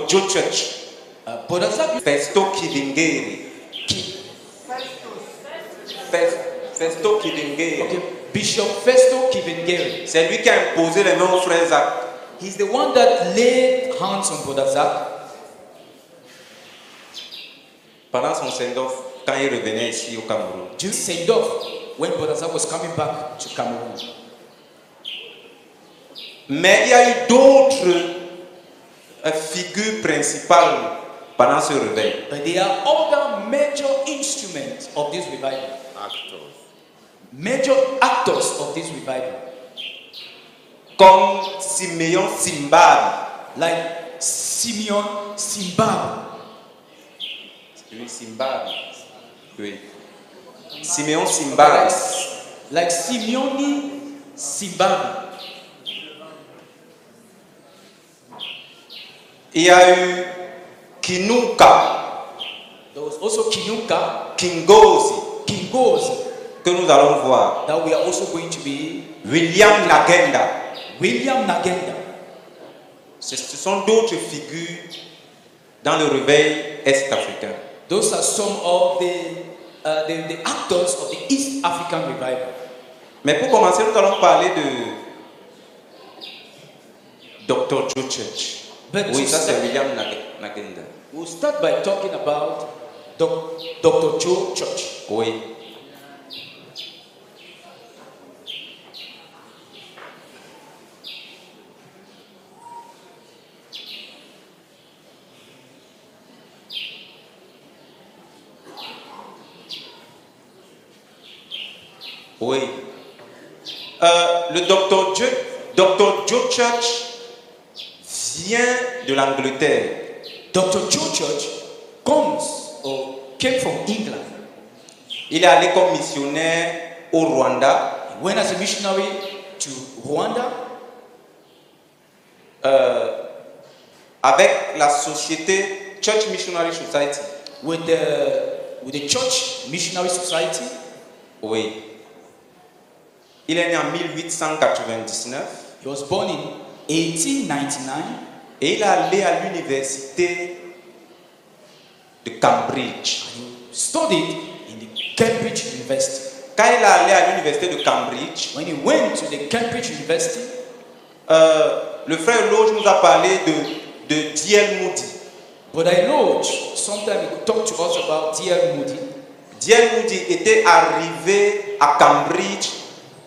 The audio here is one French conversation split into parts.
Joe Church. Festo Kivingeri. Festo Kivingeri. Okay. Bishop Festo Kivingeri. C'est lui qui a imposé le nom au frère Zach. He's the one that laid hands on Brother Zach. Pendant son send-off, quand il revenait ici au Cameroun. During send-off, when Brother Zach was coming back to Cameroon. Mais il y a eu d'autres figures principales pendant ce réveil. But there are other major instruments of this revival. Actors. Major actors of this revival. Comme Simeon Simbad. Like Simeon Simbad. Oui, Simbad. Oui. Simeon Simbad. Like Simeoni Simbad. Il y a eu Kinuka. There was also Kinuka. Kingozi. Que nous allons voir. That we are also going to be. William Nagenda. William Nagenda. Ce sont d'autres figures dans le réveil est-africain. Those are some of the actors of the East African revival. Mais pour commencer, nous allons parler de Dr. Joe Church. Oui, ça c'est William Nagenda. We'll start by talking about Dr. Joe Church. Oui. Oui. Le Dr. Joe Church vient de l'Angleterre. Dr. Joe Church came from England. Il est allé comme missionnaire au Rwanda. He went as a missionary to Rwanda. Avec la société Church Missionary Society. With the Church Missionary Society. Oui. Il est né en 1899. He was born in 1899. Et il est allé à l'université de Cambridge. He studied in the Cambridge University. Quand il est allé à l'université de Cambridge, when he went to the Cambridge University, le frère Loge nous a parlé de D.L. Moody. But I know sometime he talked to us about D.L. Moody. D.L. Moody était arrivé à Cambridge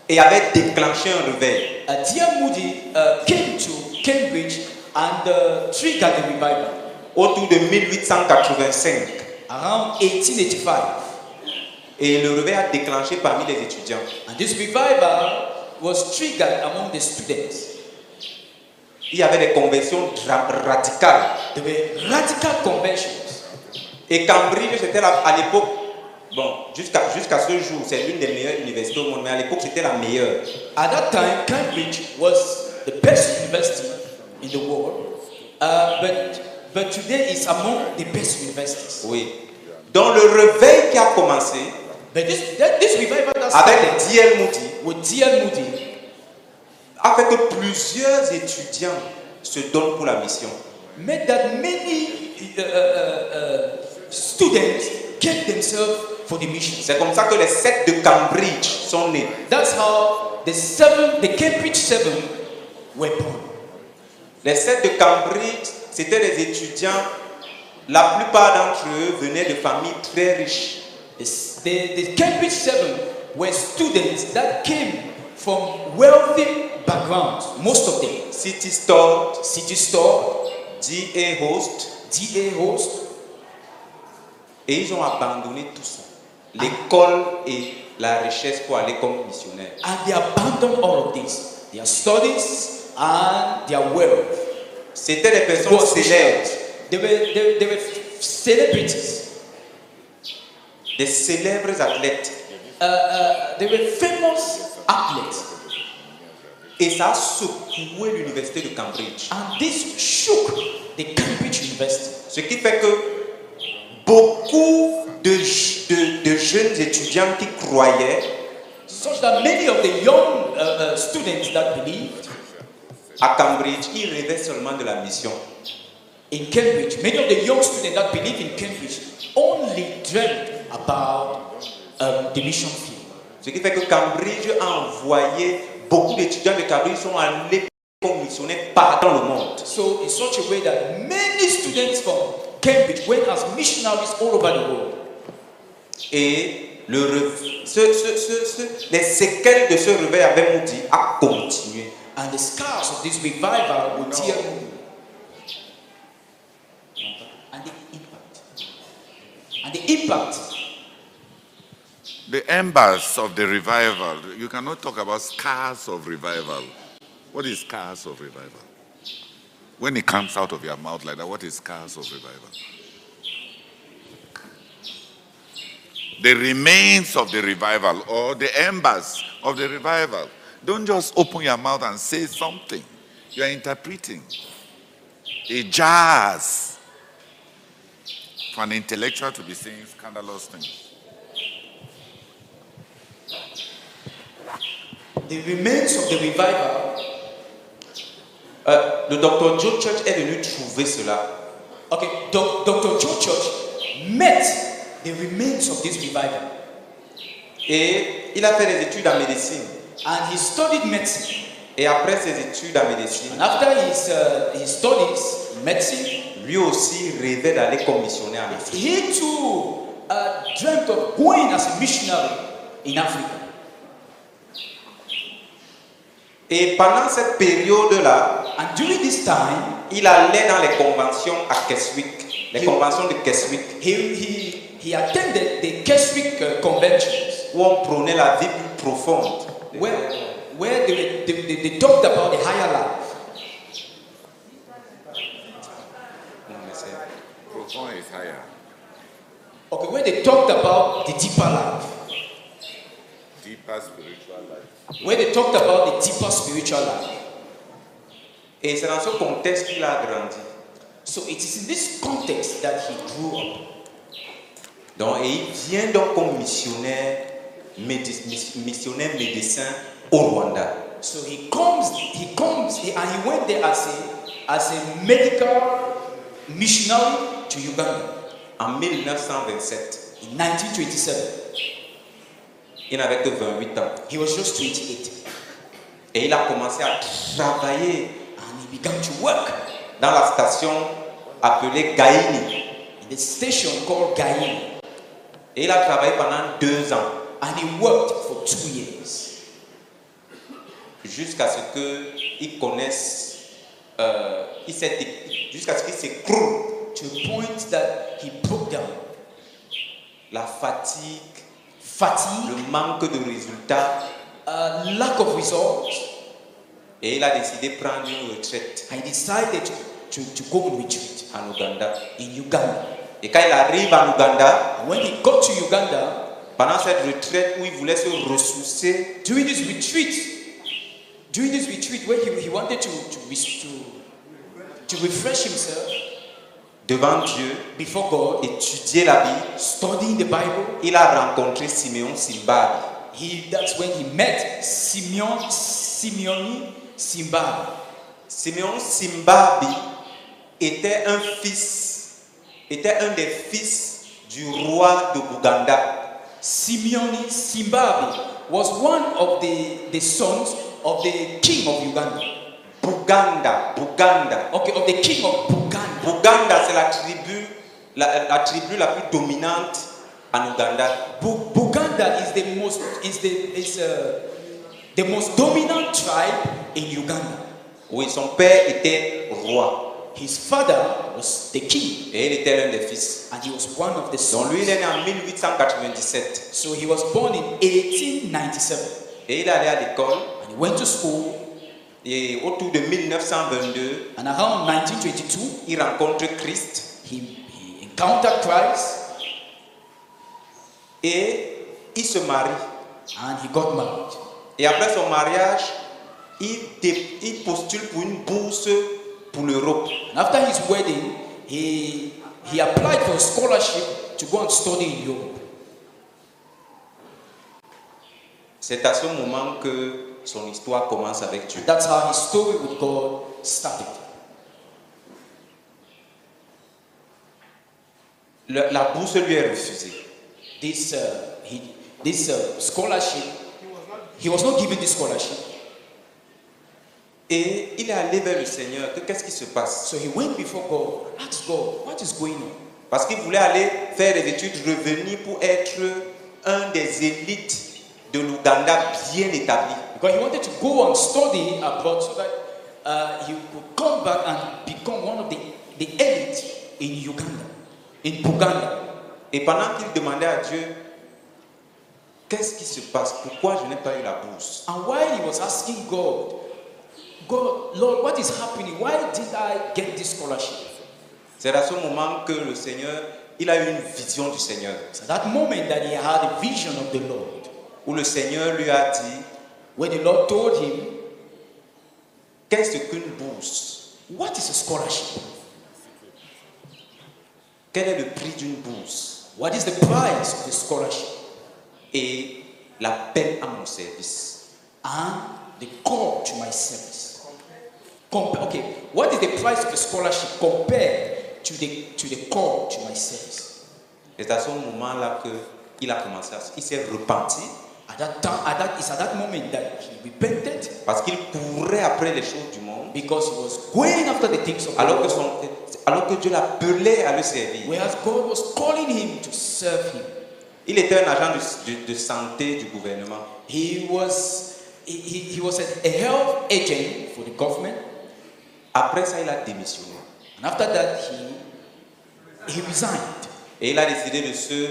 et avait déclenché un réveil. D.L. Moody came to Cambridge and triggered the revival. Autour de 1885. Around 1885. Et le réveil a déclenché parmi les étudiants. And this revival was triggered among the students. Il y avait des conversions radicales. There were radical conversions. Et Cambridge, c'était à l'époque, bon, jusqu'à ce jour, c'est l'une des meilleures universités au monde, mais à l'époque, c'était la meilleure. At that time, Cambridge was the best university in the world, but today it's among the best universities. Oui. Donc le réveil qui a commencé, but this revival that avec started D.L. Moody, with D.L. Moody, a fait que plusieurs étudiants se donnent pour la mission. made that many students gave themselves for the mission. C'est comme ça que les sectes de Cambridge sont nés. That's how the Cambridge Seven were born. Les sectes de Cambridge, c'était des étudiants, la plupart d'entre eux venaient de familles très riches. The Cambridge Seven were students that came from wealthy backgrounds, most of them. City Store, D.A. Host, et ils ont abandonné tout ça, l'école et la richesse pour aller comme missionnaires. and they abandoned all of this, their studies and their wealth. C'était des personnes célèbres, They were celebrities. des célèbres athlètes. They were famous athletes. Et ça a secoué l'université de Cambridge. And this shook the Cambridge University. Ce qui fait que beaucoup de jeunes étudiants qui croyaient, Such that many of the young students that believed, à Cambridge, ils rêvaient seulement de la mission. in Cambridge, many of the young students that believe in Cambridge only dreamt about the mission field. Ce qui fait que Cambridge a envoyé beaucoup d'étudiants de Cambridge sont allés comme missionnaires partout dans le monde. So in such a way that many students from Cambridge went as missionaries all over the world. Et les séquelles de ce réveil avec Moody a continué. And the scars of this revival will tear you. And the impact. The embers of the revival. You cannot talk about scars of revival. What is scars of revival? When it comes out of your mouth like that, what is scars of revival? The remains of the revival or the embers of the revival. Don't just open your mouth and say something. You are interpreting. A jazz for an intellectual to be saying scandalous things. The remains of the revival. Le Dr. Joe Church est venu trouver cela. Okay, Dr. Joe Church met the remains of this revival. Et il a fait des études en médecine. And he studied medicine. Et après ses études en médecine, And after his studies in medicine, lui aussi rêvait d'aller comme missionnaire en Afrique. he too dreamt of going as a missionary in Africa. Et pendant cette période-là, And during this time, il allait dans les conventions à Keswick, les conventions de Keswick, he attended the Keswick conventions, où on prônait la vie plus profonde. where they talked about the higher life. Profound is higher. Okay, where they talked about the deeper life. Deeper spiritual life. Where they talked about the deeper spiritual life. Et c'est dans ce contexte qu'il a grandi. So it is in this context that he grew up. Donc, et il vient donc comme missionnaire médecin au Rwanda. So he comes and he went there as a medical missionary to Uganda En 1927, in 1927. il n'avait que 28 ans. He was just 28 Et il a commencé à travailler and he began to work dans la station appelée Gaïni. in the station called Gaïni. Et il a travaillé pendant 2 ans. And he worked for 2 years Jusqu'à ce qu'il connaisse, jusqu'à ce qu'il s'écroule. to a point that he broke down. La fatigue, Fatigue, le manque de résultats. lack of results. Et il a décidé de prendre une retraite I decided to go on retreat en Ouganda. in Uganda. Et quand il arrive en Ouganda, And when he got to Uganda, pendant cette retraite où il voulait se ressourcer, during this retreat where he wanted to refresh himself devant Dieu, before God, étudier la Bible, studying the Bible, il a rencontré Simeon Simbabi. that's when he met Simeon Simbabi. Simeon Simbabi était un des fils du roi de Bouganda. Simeon Simbabi was one of the sons of the king of Uganda. Buganda. Okay, of the king of Buganda. Buganda, c'est la tribu la plus dominante en Ouganda. Buganda is the most dominant tribe in Uganda. Oui, son père était roi. His father was the king, Et il était l'un des fils. and he was one of the Donc sons. lui, il est né en 1897. So he was born in 1897, Et il est allé à l'école. and he went to school. Et autour de 1922, And around 1922, il rencontre Christ. he encountered Christ, Et il se marie. and he got married. Et après son mariage, il postule pour une bourse pour l'Europe. And after his wedding, he applied for a scholarship to go and study in Europe. C'est à ce moment que son histoire commence avec Dieu. That's how his story with God started. la bourse lui est refusée. This scholarship, he was not given this scholarship. Et il est allé vers le Seigneur. Qu'est-ce qui se passe? So he went before God, asked God, what is going on? Parce qu'il voulait aller faire des études, revenir pour être un des élites de l'Ouganda bien établi. Because he wanted to go and study abroad so that he would come back and become one of the elite in Uganda, in Buganda. Et pendant qu'il demandait à Dieu, qu'est-ce qui se passe? Pourquoi je n'ai pas eu la bourse? And while he was asking God, Lord, what is happening? Why did I get this scholarship? C'est à ce moment que le Seigneur, il a eu une vision du Seigneur. So that moment that he had a vision of the Lord, Où le Seigneur lui a dit, where the Lord told him, qu'est-ce qu'une bourse? what is a scholarship? Quel est le prix d'une bourse? What is the price of the scholarship? Et l'appel à mon service. And the call to my service. Okay, what is the price of a scholarship compared to the call to my service? C'est à ce moment-là qu'il a commencé il s'est repenti. At that moment that he repented, Parce qu'il courait après les choses du monde. because he was going after the things of the Alors Lord, que Dieu l'appelait à le servir. whereas God was calling him to serve him. Il était un agent de santé du gouvernement. He was a health agent for the government, Après ça, il a démissionné. and after that he resigned. Et il a décidé de se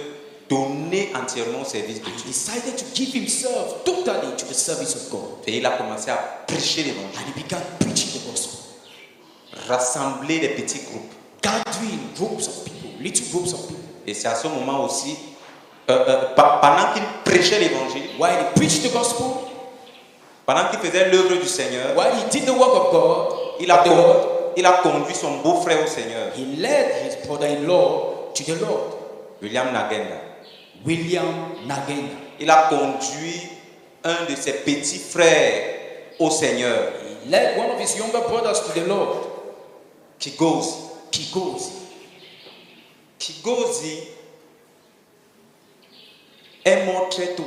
donner entièrement au service de He Dieu. decided to give himself totally to the service of God, Et il a commencé à prêcher l'évangile, and he began preaching the gospel, rassembler des petits groupes. gathering groups of people, little groups of people. Et c'est à ce moment aussi, pendant qu'il prêchait l'évangile, While he preached the gospel, pendant qu'il faisait l'œuvre du Seigneur, while he did the work of God, il a conduit son beau-frère au Seigneur, he led his brother-in-law to the Lord, William Nagenda. William Nagenda. Il a conduit un de ses petits frères au Seigneur, He led one of his younger brothers to the Lord, Kigozi. Kigozi. Kigozi est mort très tôt.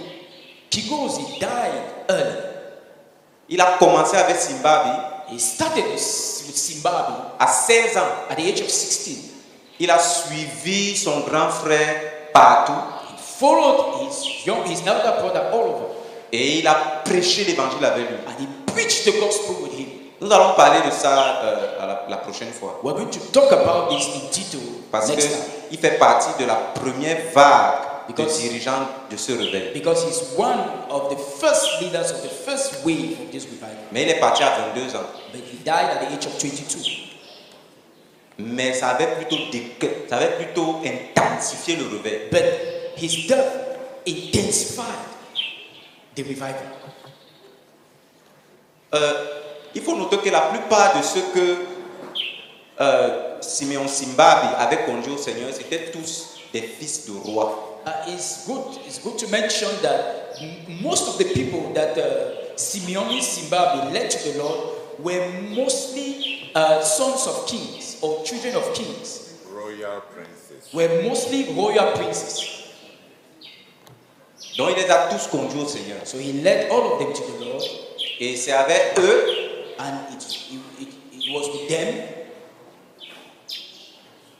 Kigozi died early. Il a commencé avec Zimbabwe He started with Zimbabwe à 16 ans. at the age of 16. Il a suivi son grand frère partout He followed his elder brother all over, et il a prêché l'évangile avec lui. and he preached the gospel with him. Nous allons parler de ça la prochaine fois We're going to talk about this in detail parce next time, qu'il fait partie de la première vague de Because- dirigeants de ce rebelle. because he's one of the first leaders of the first wave of this revival. Mais il est parti à 22 ans. But he died at the age of 22. Mais ça avait plutôt intensifié le rebelle. But his death intensified the revival. Il faut noter que la plupart de ceux que Simeon Zimbabwe avait conduit au Seigneur, c'était tous des fils de rois. It's good to mention that most of the people that Simeon Zimbabwe led to the Lord were mostly sons of kings or children of kings, Royal princess. were mostly royal princes. Donc il les a tous conduits au Seigneur. So he led all of them to the Lord, Et c'est avec eux and it was with them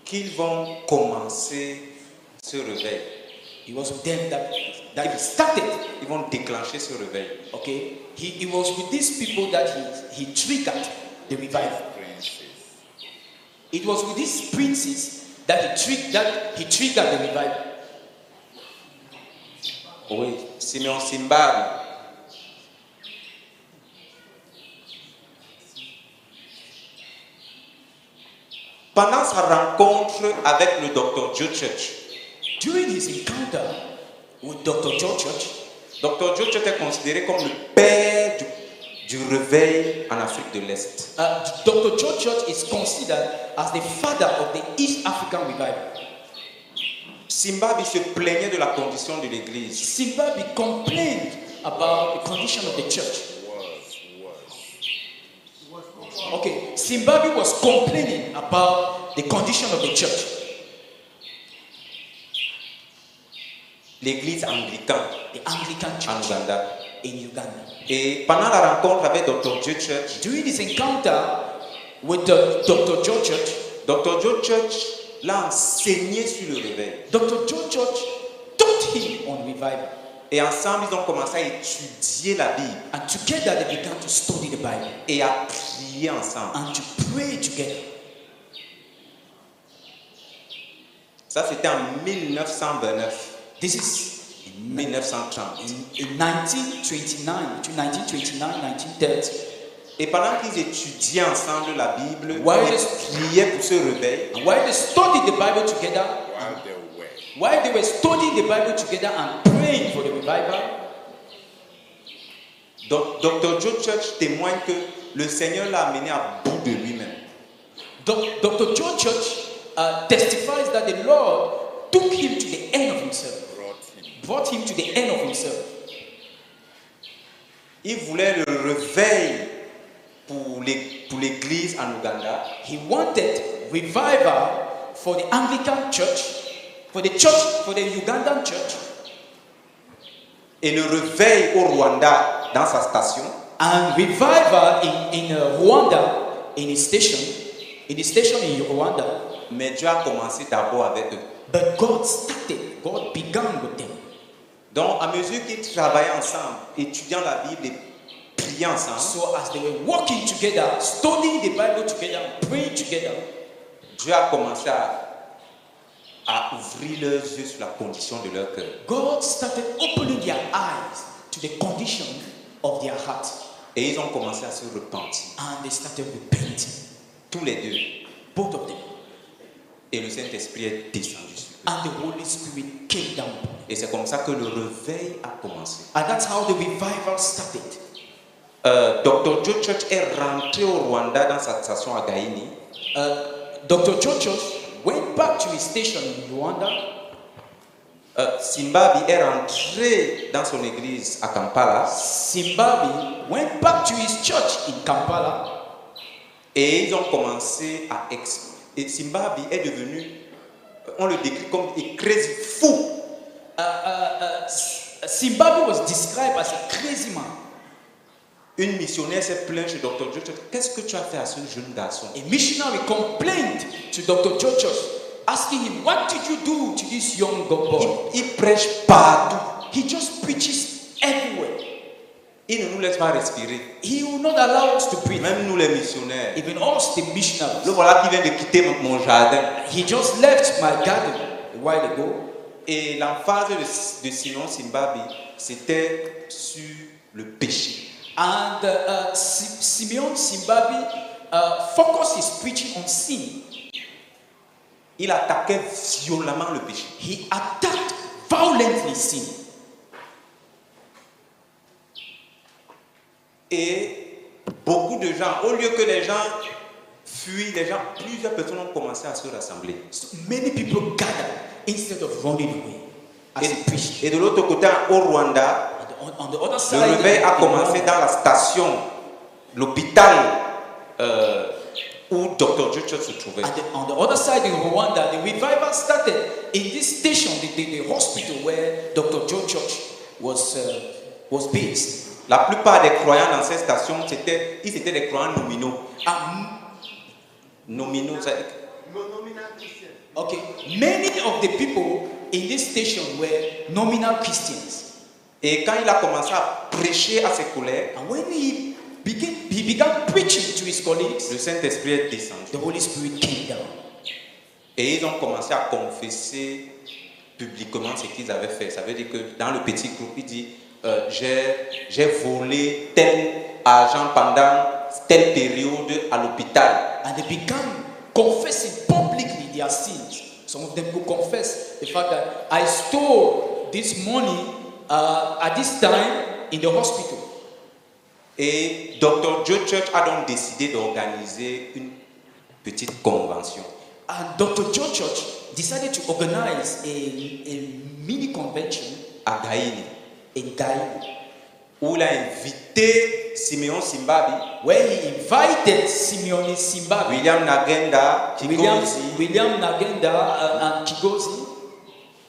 qu'ils vont commencer ce réveil. It was with them that he started. Ils vont déclencher ce réveil. Okay, it was with these people that he triggered the revival. Princess. It was with these princes that he triggered the revival. Oui, Simeon Zimbabwe. Pendant sa rencontre avec le Dr. Joe Church, During his encounter with Dr. George Church, Dr. Joe Church est considéré comme le père du réveil en Afrique de l'Est. Dr. George Church is considered as the father of the East African revival. Zimbabwe se plaignait de la condition de l'Église. Zimbabwe complained about the condition of the church. Okay, Zimbabwe was complaining about the condition of the church. l'église anglicane the Anglican en Church Ouganda. in Uganda. Et pendant la rencontre avec Dr. Joe Church, During this encounter with Dr. Joe Church, Dr. Joe Church l'a enseigné sur le réveil. Dr. Joe Church taught him on revival. Et ensemble, ils ont commencé à étudier la Bible And together they began to study the Bible et à prier ensemble. and to pray together. Ça, c'était en 1929, This is 1930. in 1929, between 1929 and 1930. Et pendant qu'ils étudiaient ensemble la Bible, Why ils is- priaient pour ce réveil. And while they studied the Bible together, while they were studying the Bible together and praying for the revival, Dr. Joe Church témoigne que le Seigneur l'a amené à bout de lui-même. Dr. Joe Church testifies that the Lord took him to the end of himself, brought him to the end of himself. Il voulait le réveil pour l'église en Ouganda. He wanted revival for the Anglican church, for the Ugandan church, Et le réveil au Rwanda dans sa station. and revival in Rwanda, in his station in Rwanda. Mais Dieu a commencé d'abord avec eux. But God began with them. Donc, à mesure qu'ils travaillaient ensemble, étudiant la Bible et priant ensemble, So as they were working together, studying the Bible together, praying together, Dieu a commencé à ouvrir leurs yeux sur la condition de leur cœur. God started opening their eyes to the condition of their heart. Et ils ont commencé à se repentir, And they started repenting, tous les deux. both of them. Et le Saint-Esprit est descendu sur eux. And the Holy Spirit came down. Et c'est comme ça que le réveil a commencé. And that's how the revival started. Dr. Joe Church est rentré au Rwanda dans sa station à Gaïni. Dr. Chochos went back to his station in Rwanda. Simbabi est rentré dans son église à Kampala. Simbabi went back to his church in Kampala. Et ils ont commencé à et Simbabi est devenu, on le décrit comme un crazy fou. Simbabi was described as a crazy man. Une missionnaire s'est plainte chez Dr. Joe Church. Qu'est-ce que tu as fait à ce jeune garçon? A missionary complained to Dr. Chochos, asking him, what did you do to this young boy? Il prêche partout. He just preaches everywhere. Il ne nous laisse pas respirer. He will not allow us to breathe. Même nous les missionnaires. Even us, the missionaries. Le voilà qui vient de quitter mon jardin. He just left my garden a while ago. Et l'emphase de Simon Simbabi, c'était sur le péché. And Simeon Simbabi focused his preaching on sin. Il attaquait violemment le péché. He attacked violently sin. Et beaucoup de gens, au lieu que les gens fuient, plusieurs personnes ont commencé à se rassembler. So many people gathered instead of running away as he preached. Et de l'autre côté, au Rwanda, On the other le side, réveil a in commencé Rwanda, dans la station, l'hôpital où Dr. Joe Church se trouvait. on the other side in Rwanda, the revival started in this station, the hospital where Dr. Joe Church was based. La plupart des croyants dans cette station, ils étaient des croyants nominaux. Nominaux, ça- Okay, many of the people in this station were nominal Christians. Et quand il a commencé à prêcher à ses collègues, And when he began preaching to his colleagues, le Saint-Esprit est descendu. the Holy Spirit came down. Et ils ont commencé à confesser publiquement ce qu'ils avaient fait. Ça veut dire que dans le petit groupe, il dit j'ai volé tel argent pendant telle période à l'hôpital. And they began confessing publicly their sins. Some of them could confess the fact that I stole this money at this time in the hospital. Et Dr. Joe Church a donc décidé d'organiser une petite convention. And Dr. Joe Church decided to organize a mini convention À Gaïni, in Gaïni, où il a invité Simeon Simbabi, where he invited Simeon Simbabi, William Nagenda, William Kigozi, Nagenda, and Kigozi,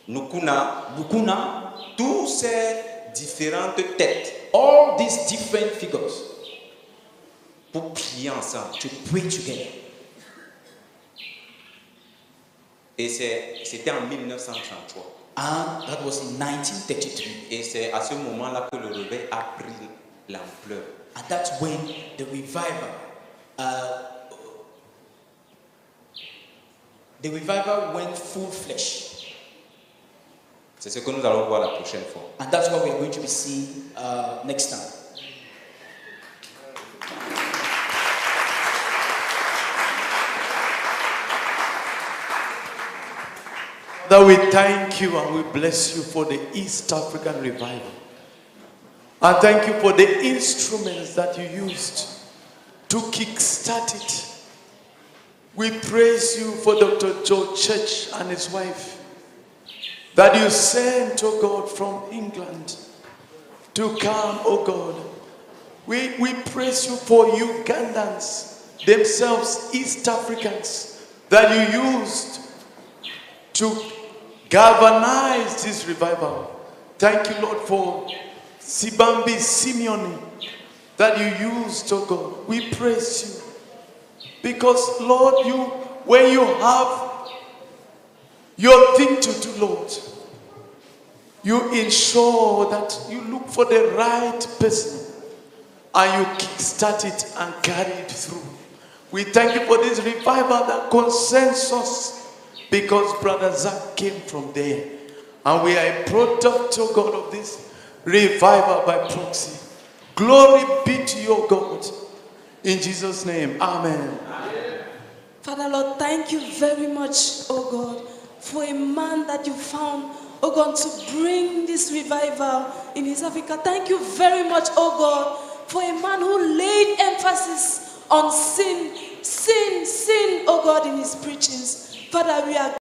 Nukuna, Bukuna, toutes ces différentes têtes all these different figures pour prier ensemble. to pray together. Et c'était en 1933. And that was in 1933. Et c'est à ce moment-là que le réveil a pris l'ampleur. And that's when the revival went full flesh. C'est ce que nous allons voir la prochaine fois. And that's what we are going to be seeing next time. That we thank you and we bless you for the East African revival. And thank you for the instruments that you used to kickstart it. We praise you for Dr. Joe Church and his wife that you sent, oh God, from England to come, oh God. We praise you for Ugandans, themselves East Africans, that you used to galvanize this revival. Thank you, Lord, for Sibambi Simeone that you used, oh God. We praise you. Because, Lord, when you have your thing to do, Lord, you ensure that you look for the right person and you kickstart it and carry it through. We thank you for this revival that concerns us, because Brother Zach came from there. And we are a product, oh God, of this revival by proxy. Glory be to your God. In Jesus' name, amen. Father Lord, thank you very much, oh God, for a man that you found, oh God, to bring this revival in East Africa. Thank you very much, oh God, for a man who laid emphasis on sin, oh God, in his preachings. Father, we are